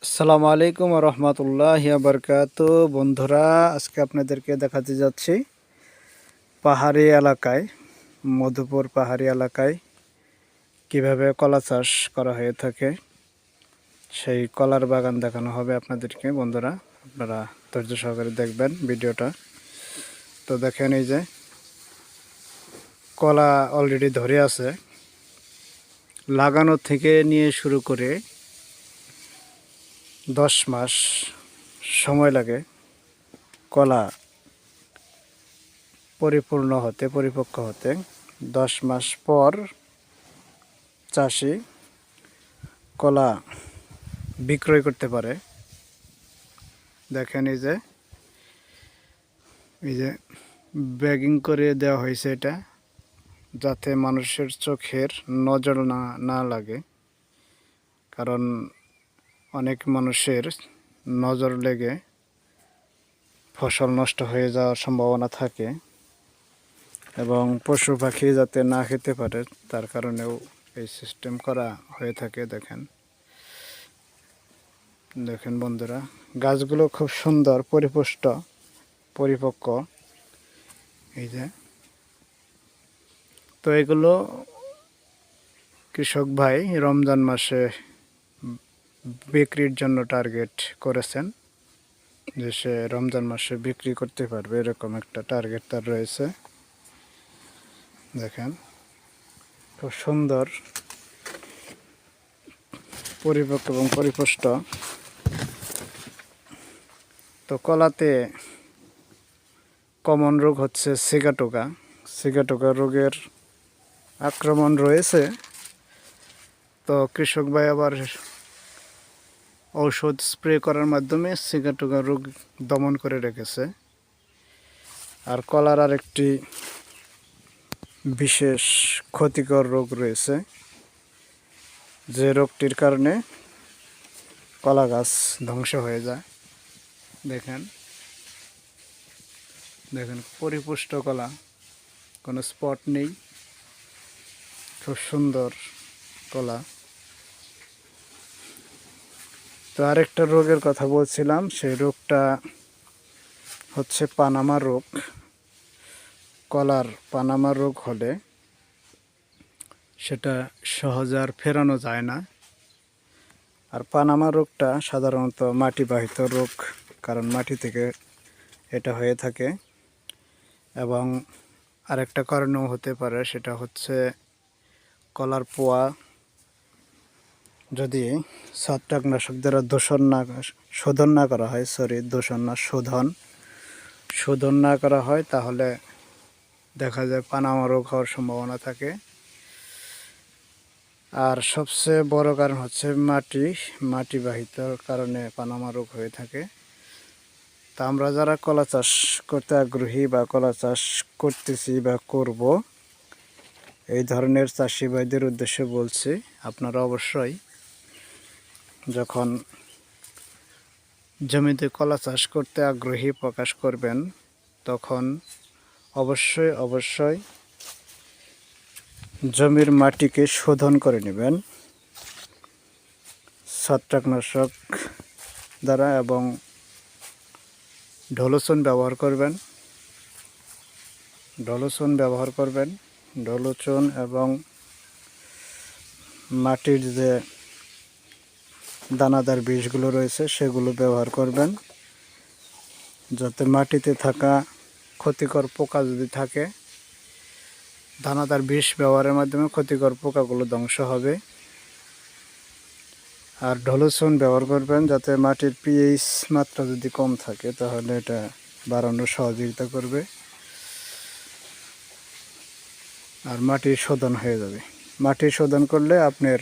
আসসালামু আলাইকুম রহমতুল্লাহি বারকাতু। বন্ধুরা, আজকে আপনাদেরকে দেখাতে যাচ্ছি পাহাড়ি এলাকায়, মধুপুর পাহাড়ি এলাকায় কিভাবে কলা চাষ করা হয়ে থাকে সেই কলার বাগান দেখানো হবে আপনাদেরকে। বন্ধুরা, আপনারা ধৈর্য সহকারে দেখবেন ভিডিওটা। তো দেখেন, এই যে কলা অলরেডি ধরে আছে। লাগানো থেকে নিয়ে শুরু করে 10 মাস সময় লাগে কলা পরিপক্ক হতে। 10 মাস পর চাষি কলা বিক্রয় করতে পারে। দেখেন, এই যে ব্যাগিং করে দেওয়া হয়েছে এটা, যাতে মানুষের চোখের নজর না লাগে। কারণ অনেক মানুষের নজর লেগে ফসল নষ্ট হয়ে যাওয়ার সম্ভাবনা থাকে, এবং পশু পাখি যাতে না খেতে পারে তার কারণেও এই সিস্টেম করা হয়ে থাকে। দেখেন বন্ধুরা, গাছগুলো খুব সুন্দর, পরিপক্ক। এই যে, তো এগুলো কৃষক ভাই রমজান মাসে বিক্রির জন্য টার্গেট করেছেন, যে সে রমজান মাসে বিক্রি করতে পারবে, এরকম একটা টার্গেট তার রয়েছে। দেখেন, খুব সুন্দর, পরিপক্ক এবং পরিপুষ্ট। তো কলাতে কমন রোগ হচ্ছে সিগাটোকা রোগের আক্রমণ রয়েছে। তো কৃষক ভাই আবার ঔষধ স্প্রে করার মাধ্যমে সিগাটোকা রোগ দমন করে রেখেছে। আর কলার আরেকটি বিশেষ ক্ষতিকর রোগ রয়েছে, যে রোগটির কারণে কলা গাছ ধ্বংস হয়ে যায়। দেখেন, পরিপুষ্ট কলা, কোনো স্পট নেই, খুব সুন্দর কলা। তো আরেকটা রোগের কথা বলছিলাম, সেই রোগটা হচ্ছে পানামা রোগ। কলার পানামা রোগ হলে সেটা সহজে আর ফেরানো যায় না। আর পানামা রোগটা সাধারণত মাটিবাহিত রোগ, কারণ মাটি থেকে এটা হয়ে থাকে। এবং আরেকটা কারণেও হতে পারে, সেটা হচ্ছে কলার পোয়া যদি ছত্রাকনাশক দ্বারা শোধন না করা হয়, তাহলে দেখা যায় পানামা রোগ হওয়ার সম্ভাবনা থাকে। আর সবচেয়ে বড় কারণ হচ্ছে মাটিবাহিত কারণে পানামা রোগ হয়ে থাকে। তা আমরা যারা কলা চাষ করতে আগ্রহী বা কলা চাষ করতেছি বা করব, এই ধরনের চাষি ভাইদের উদ্দেশ্যে বলছি, আপনারা অবশ্যই যখন জমিতে কলা চাষ করতে আগ্রহী প্রকাশ করবেন, তখন অবশ্যই জমির মাটিকে শোধন করে নেবেন ছত্রাকনাশক দ্বারা, এবং ঢলোচন ব্যবহার করবেন। ঢলোচন এবং মাটির যে দানাদার বিষগুলো রয়েছে সেগুলো ব্যবহার করবেন, যাতে মাটিতে থাকা ক্ষতিকর পোকা যদি থাকে, দানাদার বিষ ব্যবহারের মাধ্যমে ক্ষতিকর পোকাগুলো ধ্বংস হবে। আর ঢলোচন ব্যবহার করবেন, যাতে মাটির পিএইচ মাত্রা যদি কম থাকে তাহলে এটা বাড়ানোর সহযোগিতা করবে, আর মাটি শোধন হয়ে যাবে। মাটি শোধন করলে আপনার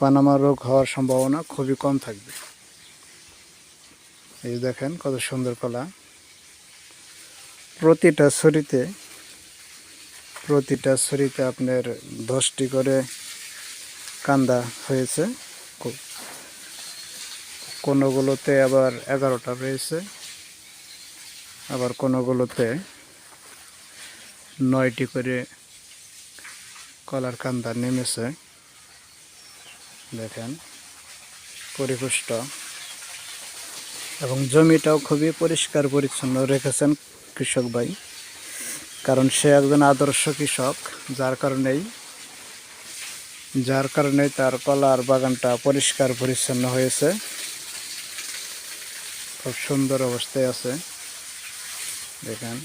পানামা রোগ হওয়ার সম্ভাবনা খুবই কম থাকবে। এই দেখেন কত সুন্দর কলা। প্রতিটা ছড়িতে আপনার 10টি করে কান্দা হয়েছে, কোনোগুলোতে আবার 11টা রয়েছে, আবার কোনোগুলোতে 9টি করে কলার কান্দা নেমেছে। দেখেন পরিপুষ্ট এবং জমিটাও খুবই পরিষ্কার পরিচ্ছন্ন রেখেছেন কৃষক ভাই, কারণ সে একজন আদর্শ কৃষক, যার কারণে তার কলার বাগানটা পরিষ্কার পরিচ্ছন্ন হয়েছে, খুব সুন্দর অবস্থায় আছে। দেখেন,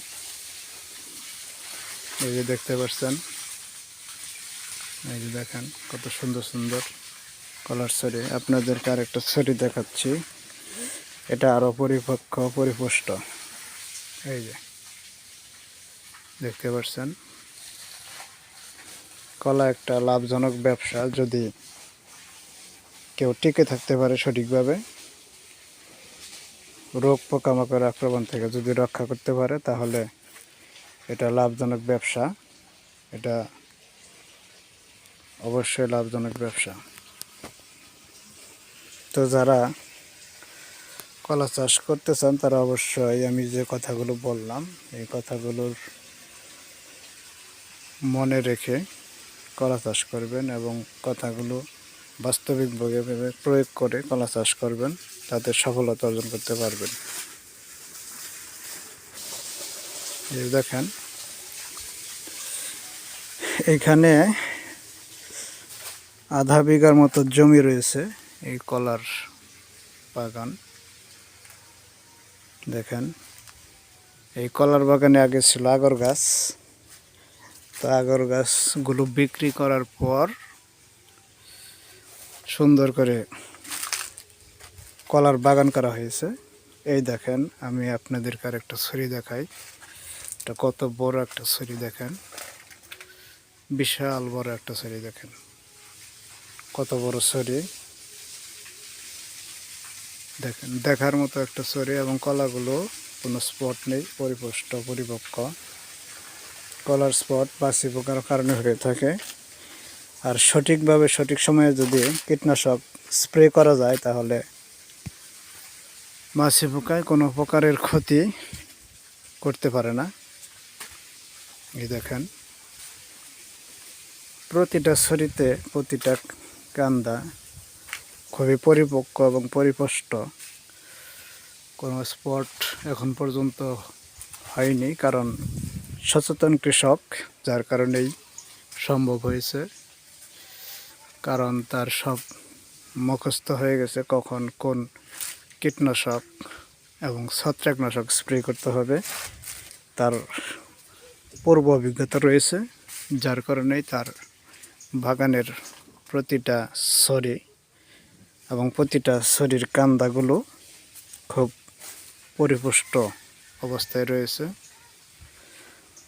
এই যে দেখতে পাচ্ছেন, এই যে দেখেন কত সুন্দর সুন্দর কলার ছড়ি। আপনাদেরকে আরেকটা ছড়ি দেখাচ্ছি, এটা আরো পরিপক্ক পরিপুষ্ট। এই যে দেখতে পাচ্ছেন, কলা একটা লাভজনক ব্যবসা। যদি কেউ টিকে থাকতে পারে সঠিকভাবে, রোগ পোকামাকড় আক্রমণ থেকে যদি রক্ষা করতে পারে, তাহলে এটা লাভজনক ব্যবসা। এটা অবশ্যই লাভজনক ব্যবসা। তো যারা কলা চাষ করতে চান তারা অবশ্যই আমি যে কথাগুলো বললাম এই কথাগুলোর মনে রেখে কলা চাষ করবেন এবং কথাগুলো বাস্তবিকভাবে প্রয়োগ করে কলা চাষ করবেন, তাতে সফলতা অর্জন করতে পারবেন। এই দেখেন, এখানে আধা বিঘার মতো জমি রয়েছে এই কলার বাগান। দেখেন, এই কলার বাগানে আগে ছিল আগর গাছ। তো আগর গাছগুলো বিক্রি করার পর সুন্দর করে কলার বাগান করা হয়েছে। এই দেখেন, আমি আপনাদেরকে আর একটা ছড়ি দেখাই, এটা কত বড় একটা ছড়ি। দেখেন, বিশাল বড় একটা ছড়ি। দেখেন কত বড় ছড়ি, দেখেন দেখার মতো একটা ছড়ি। এবং কলাগুলো কোনো স্পট নেই, পরিপুষ্ট পরিপক্ক। কলার স্পট মাছি পোকার কারণে হয়ে থাকে। আর সঠিকভাবে সঠিক সময়ে যদি কীটনাশক স্প্রে করা যায়, তাহলে মাছি পোকায় কোনো প্রকারের ক্ষতি করতে পারে না। এই দেখেন, প্রতিটা ছড়িতে প্রতিটা কান্দা খুবই পরিপক্ক এবং পরিপুষ্ট। কোনো স্পট এখন পর্যন্ত হয়নি, কারণ সচেতন কৃষক, যার কারণেই সম্ভব হয়েছে। কারণ তার সব মুখস্থ হয়ে গেছে, কখন কোন কীটনাশক এবং ছত্রাকনাশক স্প্রে করতে হবে, তার পূর্ব অভিজ্ঞতা রয়েছে। যার কারণেই তার বাগানের প্রতিটা ছড়ি এবং প্রতিটা ছড়ির কান্দাগুলো খুব পরিপুষ্ট অবস্থায় রয়েছে।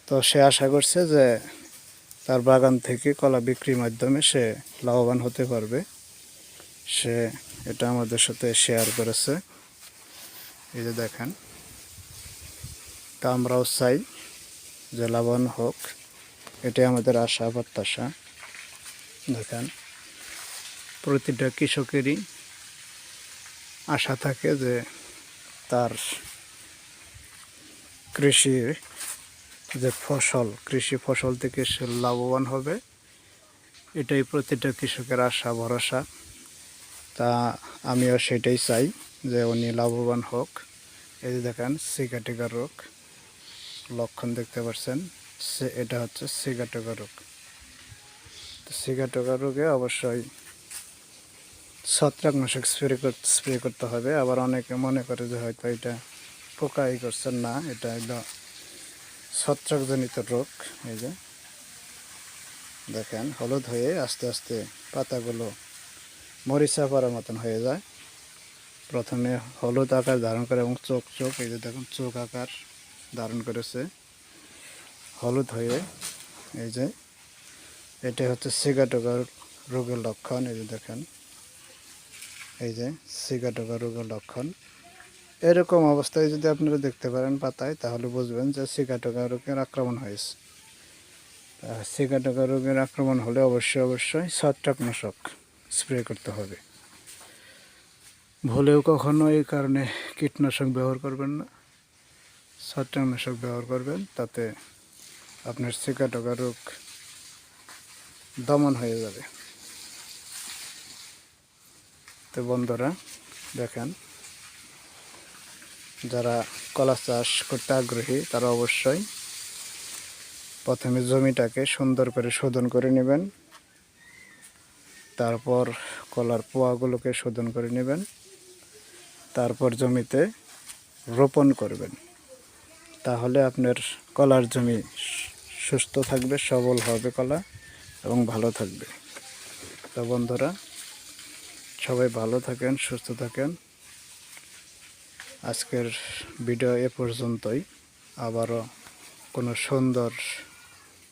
তো সে আশা করছে যে তার বাগান থেকে কলা বিক্রির মাধ্যমে সে লাভবান হতে পারবে। সে এটা আমাদের সাথে শেয়ার করেছে। এই যে দেখেন, তা আমরাও চাই যে লাভবান হোক, এটাই আমাদের আশা প্রত্যাশা। দেখেন, প্রতিটা কৃষকেরই আশা থাকে যে তার কৃষির যে কৃষি ফসল থেকে সে লাভবান হবে, এটাই প্রতিটা কৃষকের আশা ভরসা। তা আমিও সেটাই চাই যে উনি লাভবান হোক। এই যে দেখেন, সিগাটিকা রোগ লক্ষণ দেখতে পাচ্ছেন, এটা হচ্ছে সিগাটোকা রোগ। তো সিগাটোকা রোগে অবশ্যই ছত্রাকনাশক স্প্রে করতে হবে। আবার অনেকে মনে করে যে হয়তো এটা পোকাই করছেন, না, এটা হলো ছত্রাকজনিত রোগ। এই যে দেখেন, হলুদ হয়ে আস্তে আস্তে পাতাগুলো মরিচা পড়ার মতন হয়ে যায়। প্রথমে হলুদ আকার ধারণ করে এবং চোখ এই যে দেখুন চোখ আকার ধারণ করেছে হলুদ হয়ে। এই যে এটা হচ্ছে সিগাটোকা রোগের লক্ষণ। এই যে দেখেন, এই যে সিগাটোকা রোগের লক্ষণ। এরকম অবস্থায় যদি আপনারা দেখতে পারেন পাতায়, তাহলে বুঝবেন যে সিগাটোকা রোগের আক্রমণ হয়েছে। সিগাটোকা রোগের আক্রমণ হলে অবশ্যই ছত্রাকনাশক স্প্রে করতে হবে। ভুলেও কখনো এই কারণে কীটনাশক ব্যবহার করবেন না, ছত্রাকনাশক ব্যবহার করবেন, তাতে আপনার সিগাটোকা রোগ দমন হয়ে যাবে। তো তো বন্ধুরা দেখেন, যারা কলা চাষ করতে আগ্রহী তারা অবশ্যই প্রথমে জমিটাকে সুন্দর করে শোধন করে নেবেন, তারপর কলার পোয়াগুলোকে শোধন করে নেবেন, তারপর জমিতে রোপণ করবেন। তাহলে আপনার কলার জমি সুস্থ থাকবে, সবল হবে কলা এবং ভালো থাকবে। তো বন্ধুরা সবাই ভালো থাকেন, সুস্থ থাকেন। আজকের ভিডিও এ পর্যন্তই। আবারও কোনো সুন্দর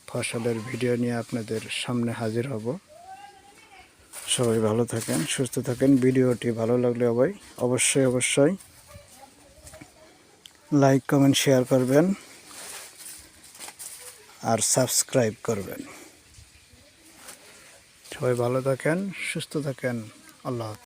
ফসলের ভিডিও নিয়ে আপনাদের সামনে হাজির হব। সবাই ভালো থাকেন, সুস্থ থাকেন। ভিডিওটি ভালো লাগলে অবশ্যই লাইক কমেন্ট শেয়ার করবেন আর সাবস্ক্রাইব করবেন। সবাই ভালো থাকেন, সুস্থ থাকেন। আল্লাহ হাফেজ।